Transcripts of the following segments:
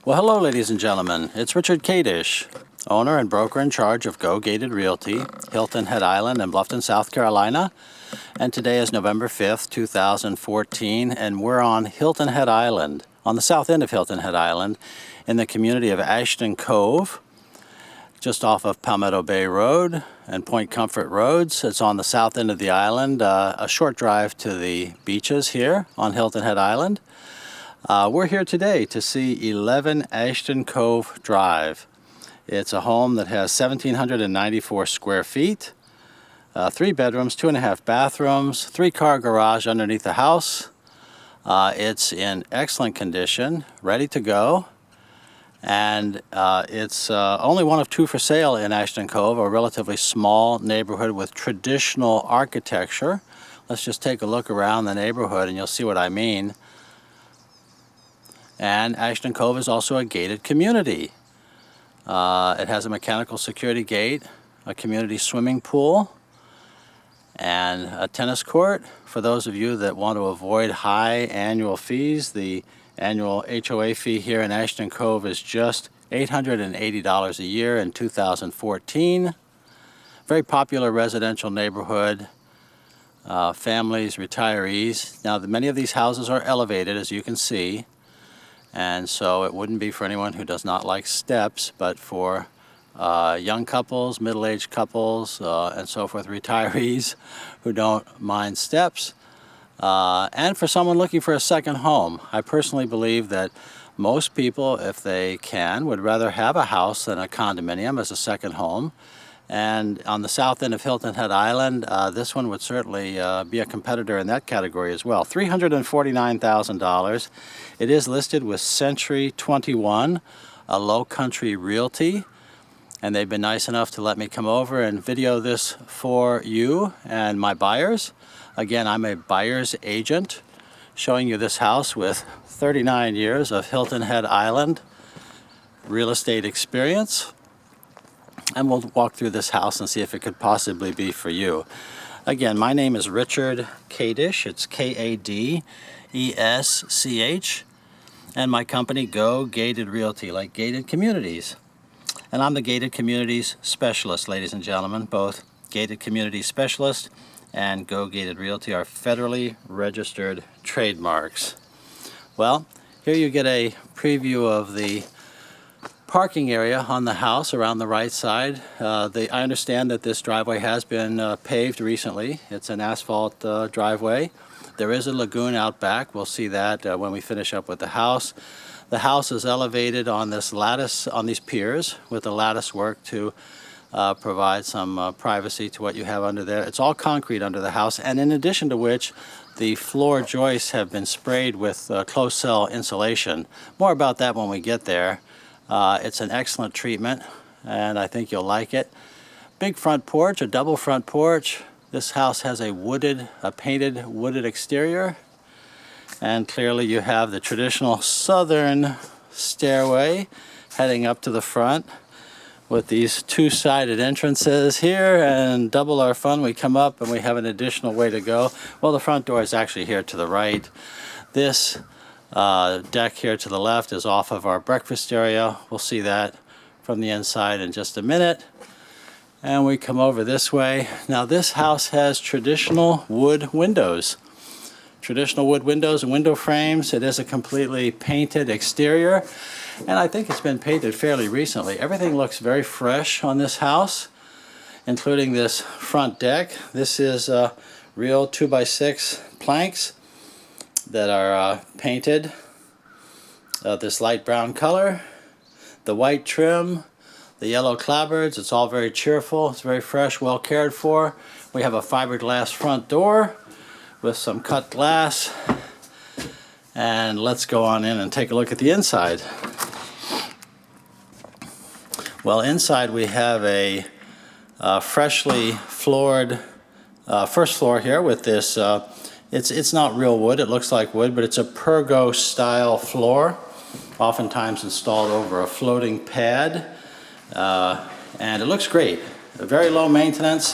Well, hello, ladies and gentlemen. It's Richard Kadish, owner and broker in charge of Go Gated Realty, Hilton Head Island in Bluffton, South Carolina. And today is November 5th, 2014, and we're on Hilton Head Island, on the south end of Hilton Head Island, in the community of Ashton, Cove, just off of Palmetto Bay Road and Point Comfort Roads. It's on the south end of the island, a short drive to the beaches here on Hilton Head Island. We're here today to see 11 Ashton Cove Drive. It's a home that has 1,794 square feet, 3 bedrooms, 2.5 bathrooms, 3-car garage underneath the house. It's in excellent condition, ready to go, and it's only one of 2 for sale in Ashton Cove, a relatively small neighborhood with traditional architecture. Let's just take a look around the neighborhood and you'll see what I mean. And Ashton Cove is also a gated community. It has a mechanical security gate, a community swimming pool, and a tennis court. For those of you that want to avoid high annual fees, the annual HOA fee here in Ashton Cove is just $880 a year in 2014. Very popular residential neighborhood, families, retirees. Now, many of these houses are elevated, as you can see. And so it wouldn't be for anyone who does not like steps, but for young couples, middle-aged couples, and so forth, retirees who don't mind steps, and for someone looking for a second home. I personally believe that most people, if they can, would rather have a house than a condominium as a second home. And on the south end of Hilton Head Island, this one would certainly be a competitor in that category as well. $349,000. It is listed with Century 21, a Low Country Realty, and they've been nice enough to let me come over and video this for you and my buyers. Again, I'm a buyer's agent showing you this house with 39 years of Hilton Head Island real estate experience. And we'll walk through this house and see if it could possibly be for you. Again, my name is Richard Kadish. It's Kadesh. And my company, Go Gated Realty, like gated communities. And I'm the gated communities specialist, ladies and gentlemen. Both gated community specialist and Go Gated Realty are federally registered trademarks. Well, here you get a preview of the parking area on the house around the right side. I understand that this driveway has been paved recently. It's an asphalt driveway. There is a lagoon out back. We'll see that when we finish up with the house. The house is elevated on this lattice, on these piers, with the lattice work to provide some privacy to what you have under there. It's all concrete under the house, and in addition to which, the floor joists have been sprayed with closed cell insulation. More about that when we get there. It's an excellent treatment, and I think you'll like it. Big front porch, a double front porch. This house has a painted wooded exterior, and clearly you have the traditional southern stairway heading up to the front with these 2-sided entrances here, and double our fun, we come up and we have an additional way to go. Well, the front door is actually here to the right. This deck here to the left is off of our breakfast area. We'll see that from the inside in just a minute. And we come over this way. Now, this house has traditional wood windows. Traditional wood windows and window frames. It is a completely painted exterior, and I think it's been painted fairly recently. Everything looks very fresh on this house, including this front deck. This is real 2x6 planks that are painted this light brown color, the white trim, the yellow clapboards. It's all very cheerful. It's very fresh, well cared for. We have a fiberglass front door with some cut glass, and let's go on in and take a look at the inside. Well, inside we have a freshly floored first floor here with this it's not real wood, it looks like wood, but it's a pergo style floor, oftentimes installed over a floating pad, and it looks great. Very low maintenance.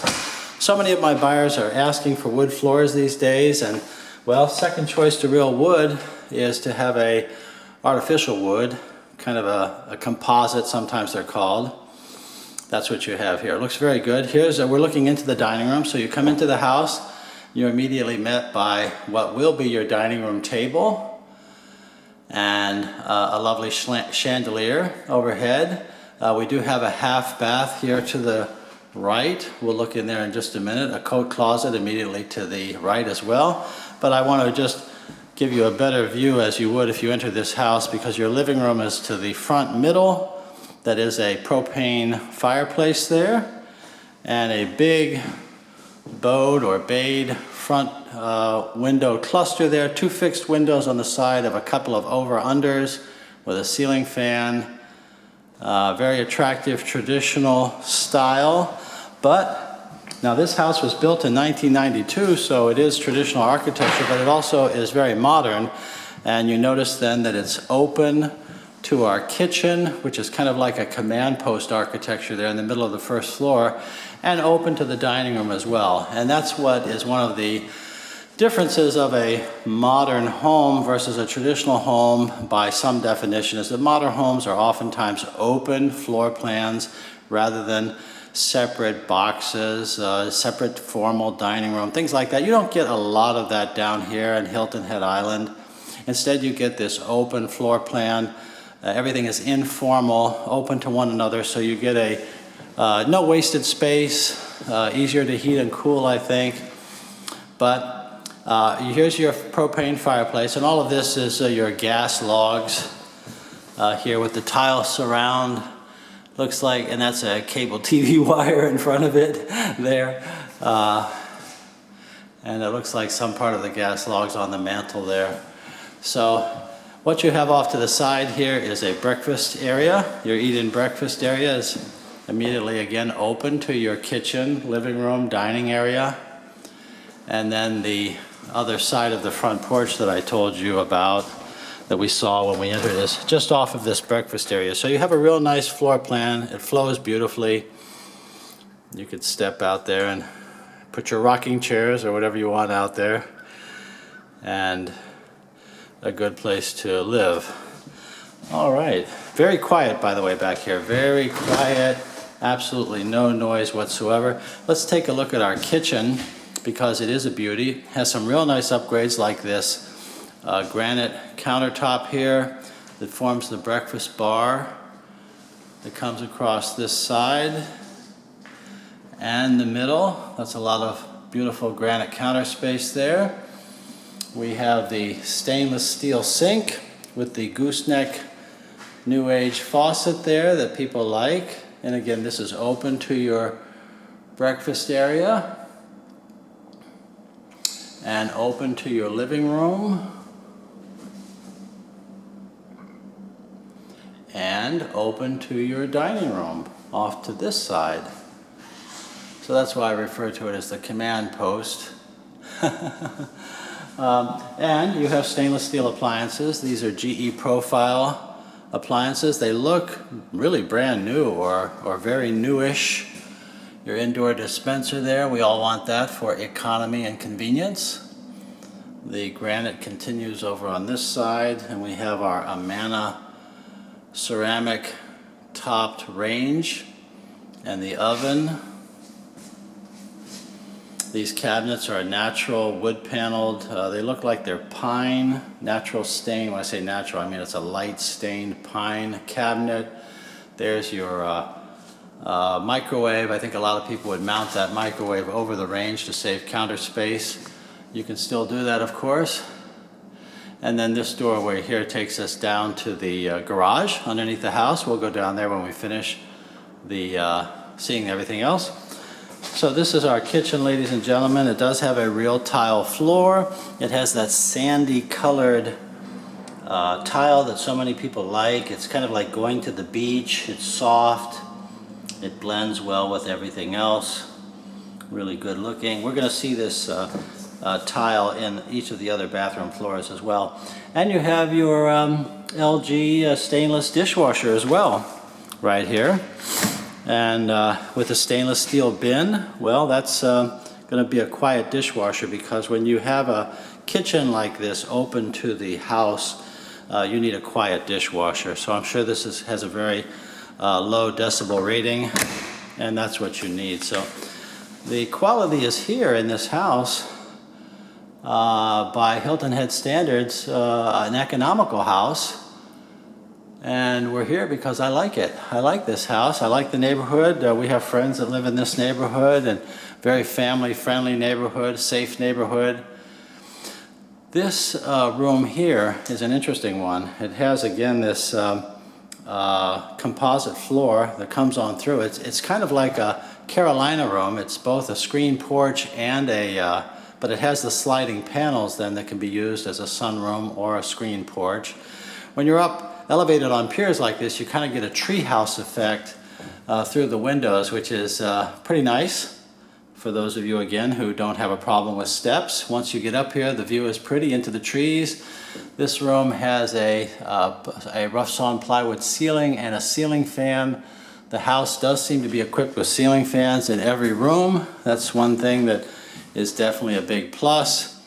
So many of my buyers are asking for wood floors these days, and well, second choice to real wood is to have a artificial wood kind of a composite, sometimes they're called. That's what you have here. It looks very good. We're looking into the dining room. So you come into the house, you're immediately met by what will be your dining room table and a lovely chandelier overhead. We do have a half bath here to the right. We'll look in there in just a minute. A coat closet immediately to the right as well. But I want to just give you a better view as you would if you enter this house, because your living room is to the front middle. That is a propane fireplace there, and a big bowed or bayed front window cluster there. 2 fixed windows on the side of a couple of over-unders with a ceiling fan. Very attractive traditional style. But now this house was built in 1992, so it is traditional architecture, but it also is very modern. And you notice then that it's open to our kitchen, which is kind of like a command post architecture there in the middle of the first floor, and open to the dining room as well. And that's what is one of the differences of a modern home versus a traditional home by some definition, is that modern homes are oftentimes open floor plans rather than separate boxes, separate formal dining room, things like that. You don't get a lot of that down here in Hilton Head Island. Instead, you get this open floor plan. Everything is informal, open to one another, so you get no wasted space, easier to heat and cool, I think. But here's your propane fireplace, and all of this is your gas logs here with the tile surround. Looks like, and that's a cable TV wire in front of it there. And it looks like some part of the gas logs on the mantle there. So what you have off to the side here is a breakfast area. Your eat-in breakfast area is immediately again open to your kitchen, living room, dining area. And then the other side of the front porch that I told you about, that we saw when we entered, is just off of this breakfast area. So you have a real nice floor plan. It flows beautifully. You could step out there and put your rocking chairs or whatever you want out there. And a good place to live. All right, very quiet, by the way, back here. Very quiet, absolutely no noise whatsoever. Let's take a look at our kitchen, because it is a beauty. It has some real nice upgrades like this granite countertop here that forms the breakfast bar that comes across this side and the middle. That's a lot of beautiful granite counter space there. We have the stainless steel sink with the gooseneck new age faucet there that people like. And again, this is open to your breakfast area and open to your living room and open to your dining room off to this side. So that's why I refer to it as the command post. And you have stainless steel appliances. These are GE profile appliances. They look really brand new or very newish. Your indoor dispenser there, we all want that for economy and convenience. The granite continues over on this side, and we have our Amana ceramic topped range and the oven. These cabinets are natural wood paneled. They look like they're pine, natural stain. When I say natural, I mean it's a light stained pine cabinet. There's your microwave. I think a lot of people would mount that microwave over the range to save counter space. You can still do that, of course. And then this doorway here takes us down to the garage underneath the house. We'll go down there when we finish seeing everything else. So this is our kitchen, ladies and gentlemen. It does have a real tile floor. It has that sandy colored tile that so many people like. It's kind of like going to the beach. It's soft. It blends well with everything else. Really good looking. We're going to see this tile in each of the other bathroom floors as well. And you have your LG stainless dishwasher as well right here. And with a stainless steel bin, well, that's going to be a quiet dishwasher, because when you have a kitchen like this open to the house, you need a quiet dishwasher. So I'm sure this has a very low decibel rating, and that's what you need. So the quality is here in this house. By Hilton Head standards, an economical house, and we're here because I like it. I like this house. I like the neighborhood. We have friends that live in this neighborhood, and very family-friendly neighborhood, safe neighborhood. This room here is an interesting one. It has, again, this composite floor that comes on through. It's kind of like a Carolina room. It's both a screen porch and but it has the sliding panels then that can be used as a sunroom or a screen porch. When you're up elevated on piers like this, you kind of get a treehouse effect through the windows, which is pretty nice for those of you, again, who don't have a problem with steps. Once you get up here, the view is pretty into the trees. This room has a rough sawn plywood ceiling and a ceiling fan. The house does seem to be equipped with ceiling fans in every room. That's one thing that is definitely a big plus.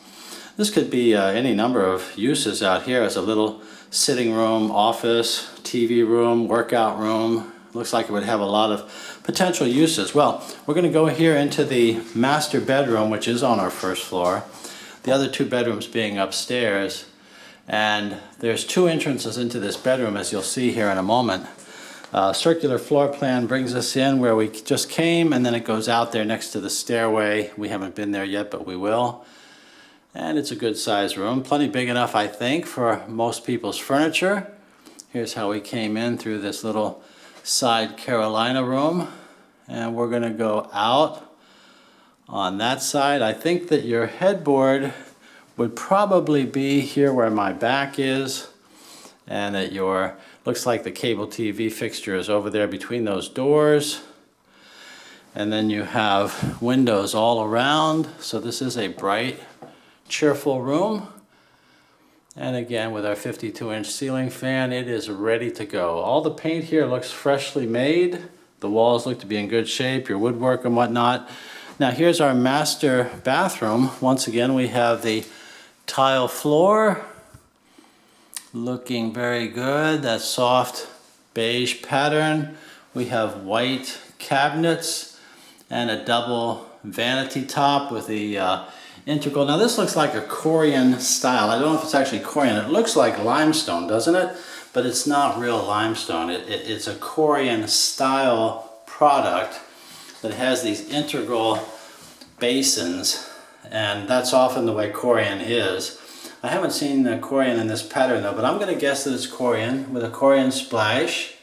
This could be any number of uses out here as a little sitting room, office, TV room, workout room. Looks like it would have a lot of potential uses. Well, we're going to go here into the master bedroom, which is on our first floor. The other two bedrooms being upstairs. And there's two entrances into this bedroom, as you'll see here in a moment. Circular floor plan brings us in where we just came, and then it goes out there next to the stairway. We haven't been there yet, but we will. And it's a good size room, plenty big enough, I think, for most people's furniture. Here's how we came in through this little side Carolina room, and we're going to go out on that side. I think that your headboard would probably be here where my back is, and that your looks like the cable TV fixture is over there between those doors. And then you have windows all around, so this is a bright, cheerful room. And again, with our 52-inch ceiling fan, it is ready to go. All the paint here looks freshly made. The walls look to be in good shape, your woodwork and whatnot. Now here's our master bathroom. Once again, we have the tile floor, looking very good. That soft beige pattern. We have white cabinets and a double vanity top with the integral. Now this looks like a Korean style. I don't know if it's actually Korean. It looks like limestone, doesn't it? But it's not real limestone. It's a Korean style product that has these integral basins, and that's often the way Korean is. I haven't seen the Korean in this pattern though, but I'm going to guess that it's Korean with a Korean splash.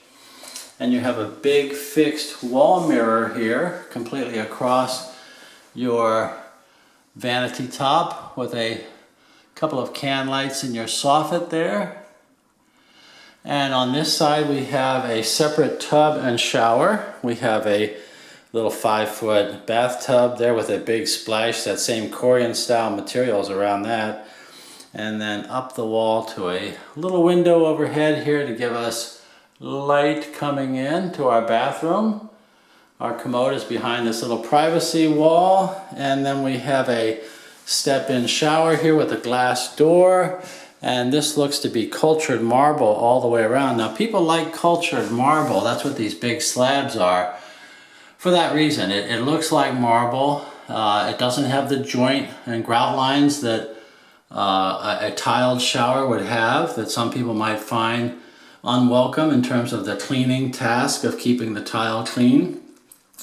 And you have a big fixed wall mirror here, completely across your vanity top, with a couple of can lights in your soffit there. And on this side we have a separate tub and shower. We have a little 5-foot bathtub there with a big splash, that same Korean style materials around that. And then up the wall to a little window overhead here to give us light coming in to our bathroom. Our commode is behind this little privacy wall, and then we have a step-in shower here with a glass door, and this looks to be cultured marble all the way around. Now people like cultured marble, that's what these big slabs are. For that reason, it looks like marble. It doesn't have the joint and grout lines that a tiled shower would have, that some people might find unwelcome in terms of the cleaning task of keeping the tile clean.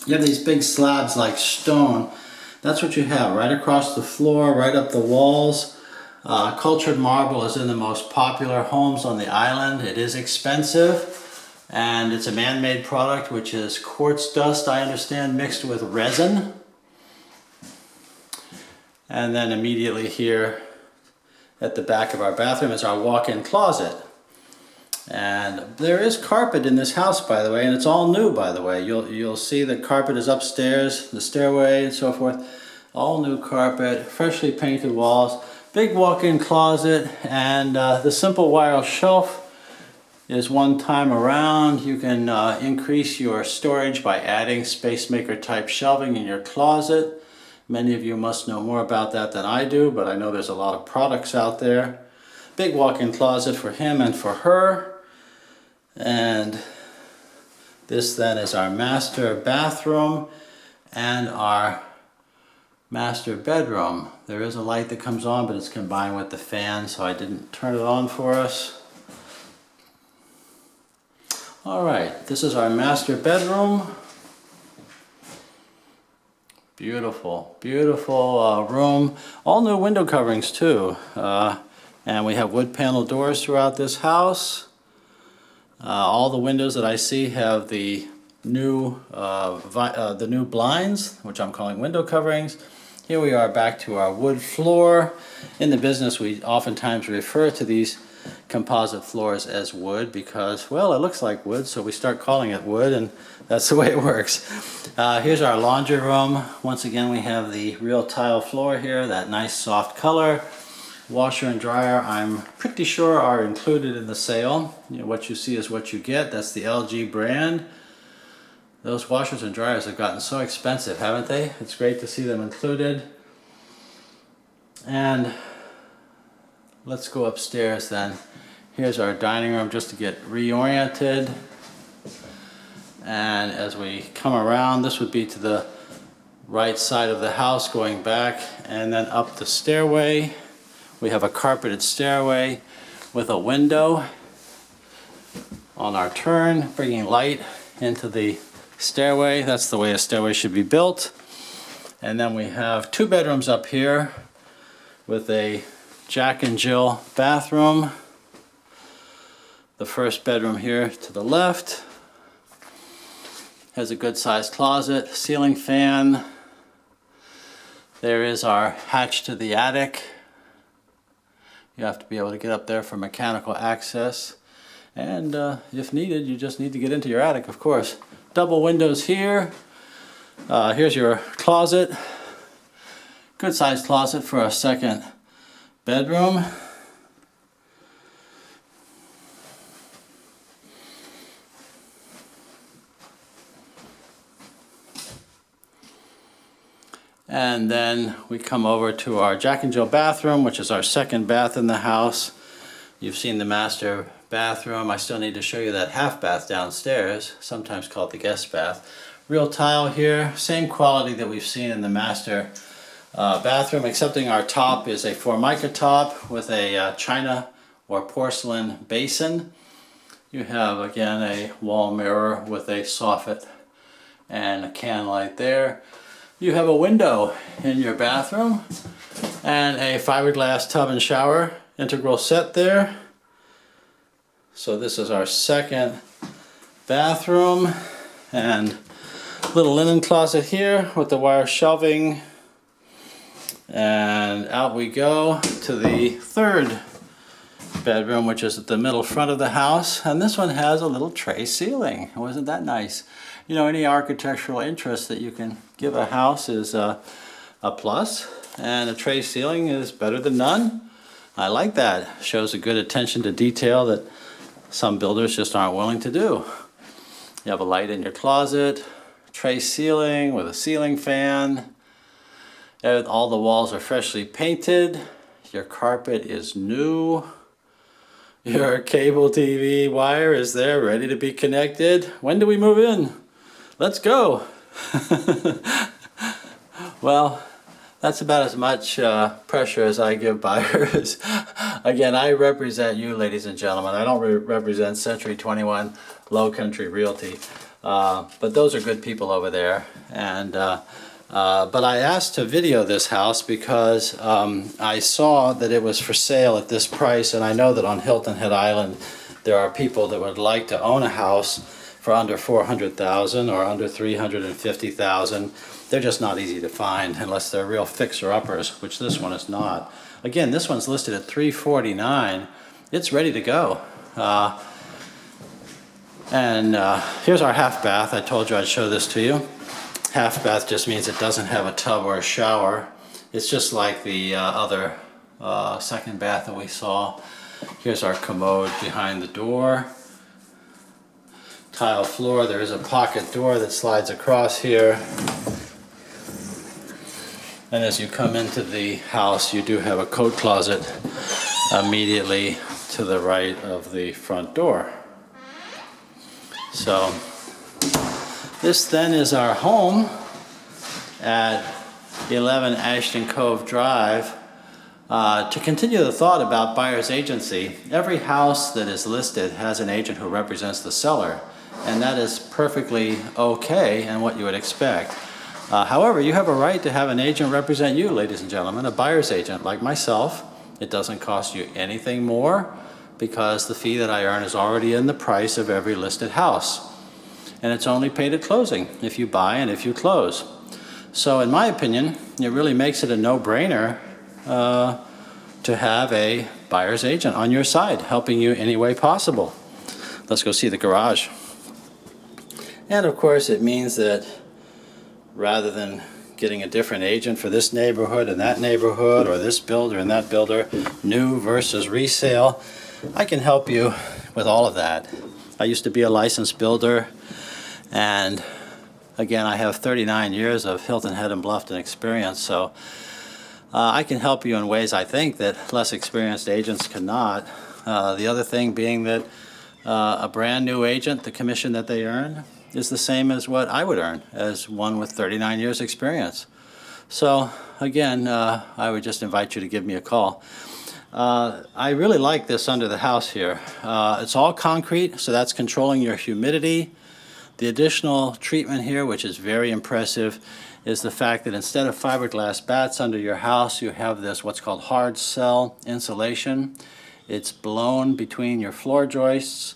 You have these big slabs like stone. That's what you have right across the floor, right up the walls. Cultured marble is in the most popular homes on the island. It is expensive, and it's a man-made product, which is quartz dust, I understand, mixed with resin. And then immediately here at the back of our bathroom is our walk-in closet. And there is carpet in this house, by the way, and it's all new, by the way. You'll see the carpet is upstairs, the stairway and so forth. All new carpet, freshly painted walls, big walk-in closet, and the simple wire shelf is one time around. You can increase your storage by adding space maker type shelving in your closet. Many of you must know more about that than I do, but I know there's a lot of products out there. big walk-in closet for him and for her. And this then is our master bathroom and our master bedroom. There is a light that comes on, but it's combined with the fan, so I didn't turn it on for us. All right, this is our master bedroom. Beautiful, beautiful room. All new window coverings too. And we have wood panel doors throughout this house. All the windows that I see have the new blinds, which I'm calling window coverings. Here we are back to our wood floor. In the business, we oftentimes refer to these composite floors as wood because, well, it looks like wood, so we start calling it wood, and that's the way it works. Here's our laundry room. Once again, we have the real tile floor here, that nice soft color. Washer and dryer, I'm pretty sure, are included in the sale. You know, what you see is what you get. That's the LG brand. Those washers and dryers have gotten so expensive, haven't they? It's great to see them included. And let's go upstairs then. Here's our dining room just to get reoriented. And as we come around, this would be to the right side of the house going back, and then up the stairway. We have a carpeted stairway with a window on our turn, bringing light into the stairway. That's the way a stairway should be built. And then we have 2 bedrooms up here with a Jack and Jill bathroom. The first bedroom here to the left has a good sized closet, ceiling fan. There is our hatch to the attic. You have to be able to get up there for mechanical access. And if needed, you just need to get into your attic, of course. Double windows here. Here's your closet. Good sized closet for a second bedroom. And then we come over to our Jack and Jill bathroom, which is our second bath in the house. You've seen the master bathroom. I still need to show you that half bath downstairs, sometimes called the guest bath. Real tile here, same quality that we've seen in the master bathroom, excepting our top is a Formica top with a china or porcelain basin. You have, again, a wall mirror with a soffit and a can light there. You have a window in your bathroom and a fiberglass tub and shower integral set there. So this is our second bathroom, and little linen closet here with the wire shelving. And out we go to the third bedroom, which is at the middle front of the house. And this one has a little tray ceiling. Wasn't that nice? You know, any architectural interest that you can give a house is a plus, and a tray ceiling is better than none. I like that. Shows a good attention to detail that some builders just aren't willing to do. You have a light in your closet, tray ceiling with a ceiling fan. All the walls are freshly painted. Your carpet is new. Your cable TV wire is there, ready to be connected. When do we move in? Let's go. Well, that's about as much pressure as I give buyers. Again, I represent you, ladies and gentlemen. I don't represent Century 21 Low Country Realty. But those are good people over there. And but I asked to video this house because I saw that it was for sale at this price, and I know that on Hilton Head Island there are people that would like to own a house for under $400,000 or under $350,000. They're just not easy to find unless they're real fixer-uppers, which this one is not. Again, this one's listed at $349,000. It's ready to go. Here's our half bath. I told you I'd show this to you. Half bath just means it doesn't have a tub or a shower. It's just like the other second bath that we saw. Here's our commode behind the door. Tile floor. There is a pocket door that slides across here. And as you come into the house, you do have a coat closet immediately to the right of the front door. So this then is our home at 11 Ashton Cove Drive. To continue the thought about buyer's agency, every house that is listed has an agent who represents the seller, and that is perfectly okay and what you would expect. However, you have a right to have an agent represent you, ladies and gentlemen, a buyer's agent like myself. It doesn't cost you anything more because the fee that I earn is already in the price of every listed house. And it's only paid at closing if you buy and if you close. So in my opinion, it really makes it a no-brainer to have a buyer's agent on your side, helping you any way possible. Let's go see the garage. And of course it means that rather than getting a different agent for this neighborhood and that neighborhood, or this builder and that builder, new versus resale, I can help you with all of that. I used to be a licensed builder, and again, I have 39 years of Hilton, Head, and Bluffton experience, so I can help you in ways I think that less experienced agents cannot. The other thing being that a brand new agent, the commission that they earn is the same as what I would earn as one with 39 years experience. So again, I would just invite you to give me a call. I really like this under the house here. It's all concrete, so that's controlling your humidity. The additional treatment here, which is very impressive, is the fact that instead of fiberglass bats under your house, you have this what's called hard cell insulation. It's blown between your floor joists.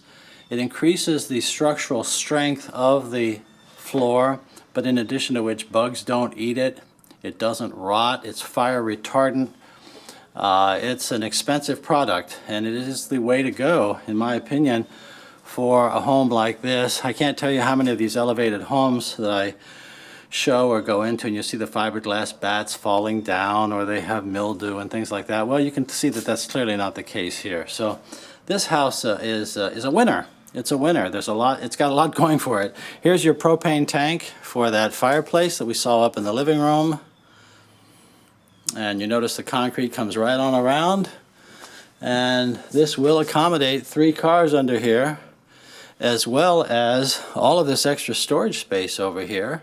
It increases the structural strength of the floor, but in addition to which bugs don't eat it. It doesn't rot. It's fire retardant. It's an expensive product, and it is the way to go, in my opinion, for a home like this. I can't tell you how many of these elevated homes that I show or go into and you see the fiberglass bats falling down, or they have mildew and things like that. Well, you can see that that's clearly not the case here. So this house is a winner. It's a winner. There's a lot. It's got a lot going for it. Here's your propane tank for that fireplace that we saw up in the living room. And you notice the concrete comes right on around. And this will accommodate 3 cars under here, as well as all of this extra storage space over here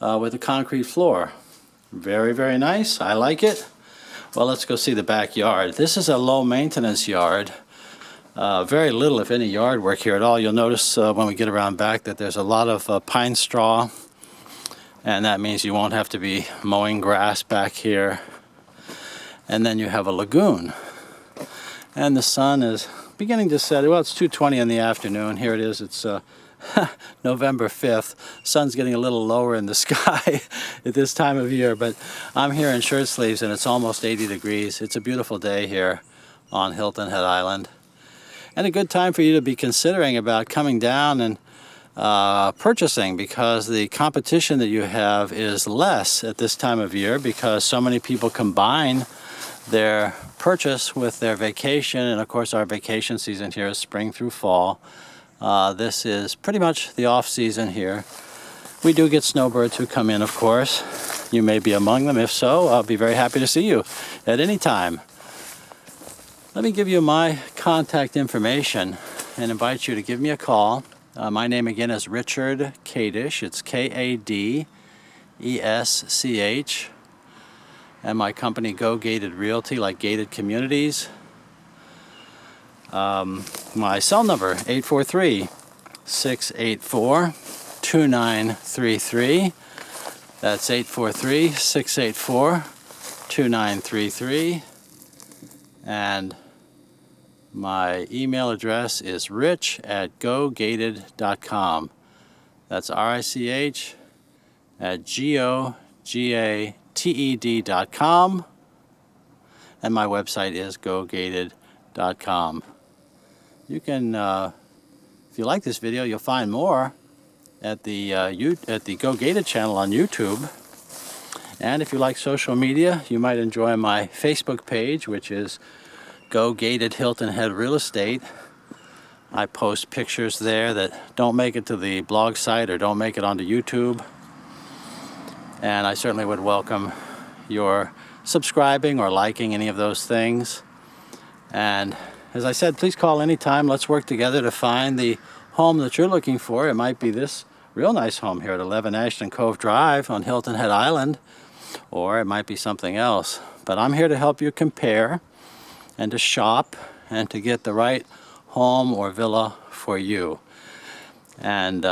with a concrete floor. Very, very nice. I like it. Well, let's go see the backyard. This is a low maintenance yard. Very little, if any, yard work here at all. You'll notice when we get around back that there's a lot of pine straw, and that means you won't have to be mowing grass back here. And then you have a lagoon. And the sun is beginning to set. Well, it's 2:20 in the afternoon. Here it is. It's November 5th. Sun's getting a little lower in the sky at this time of year, but I'm here in shirt sleeves and it's almost 80 degrees. It's a beautiful day here on Hilton Head Island, and a good time for you to be considering about coming down and purchasing, because the competition that you have is less at this time of year because so many people combine their purchase with their vacation. And of course our vacation season here is spring through fall. This is pretty much the off season here. We do get snowbirds who come in, of course. You may be among them. If so, I'll be very happy to see you at any time. Let me give you my contact information and invite you to give me a call. My name again is Richard Kadish. It's Kadesch. And my company, Go Gated Realty, like gated communities. My cell number, 843-684-2933. That's 843-684-2933. And my email address is rich@gogated.com. That's RICH@GOGATED.com. And my website is gogated.com. You can, if you like this video, you'll find more at the Go Gated channel on YouTube. And if you like social media, you might enjoy my Facebook page, which is Go Gated Hilton Head Real Estate. I post pictures there that don't make it to the blog site or don't make it onto YouTube. And I certainly would welcome your subscribing or liking any of those things. And as I said, please call anytime. Let's work together to find the home that you're looking for. It might be this real nice home here at 11 Ashton Cove Drive on Hilton Head Island, or it might be something else. But I'm here to help you compare and to shop and to get the right home or villa for you. And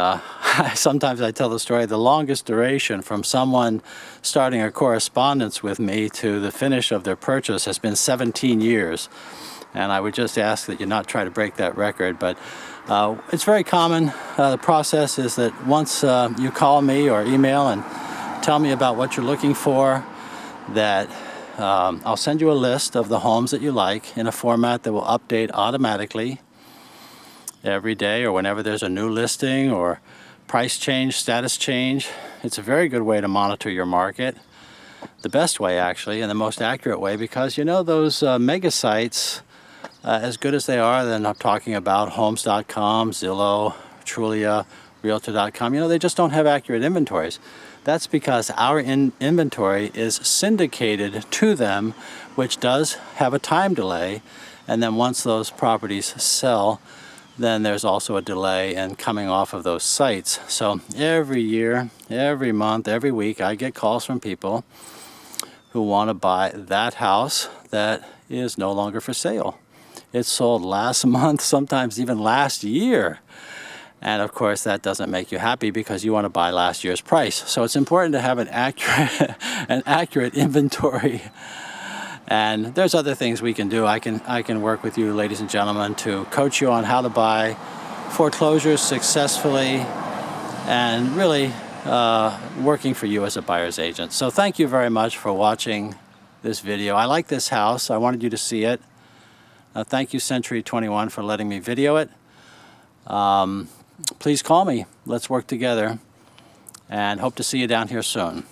sometimes I tell the story, the longest duration from someone starting a correspondence with me to the finish of their purchase has been 17 years. And I would just ask that you not try to break that record. But it's very common. The process is that once you call me or email and tell me about what you're looking for, that I'll send you a list of the homes that you like in a format that will update automatically every day or whenever there's a new listing or price change, status change. It's a very good way to monitor your market. The best way, actually, and the most accurate way, because you know those mega sites, as good as they are, then I'm talking about Homes.com, Zillow, Trulia, Realtor.com, you know, they just don't have accurate inventories. That's because our inventory is syndicated to them, which does have a time delay. And then once those properties sell, then there's also a delay in coming off of those sites. So every year, every month, every week, I get calls from people who want to buy that house that is no longer for sale. It sold last month, sometimes even last year. And of course, that doesn't make you happy because you want to buy last year's price. So it's important to have an accurate inventory. And there's other things we can do. I can work with you, ladies and gentlemen, to coach you on how to buy foreclosures successfully and really working for you as a buyer's agent. So thank you very much for watching this video. I like this house. I wanted you to see it. Thank you, Century 21, for letting me video it. Please call me. Let's work together and hope to see you down here soon.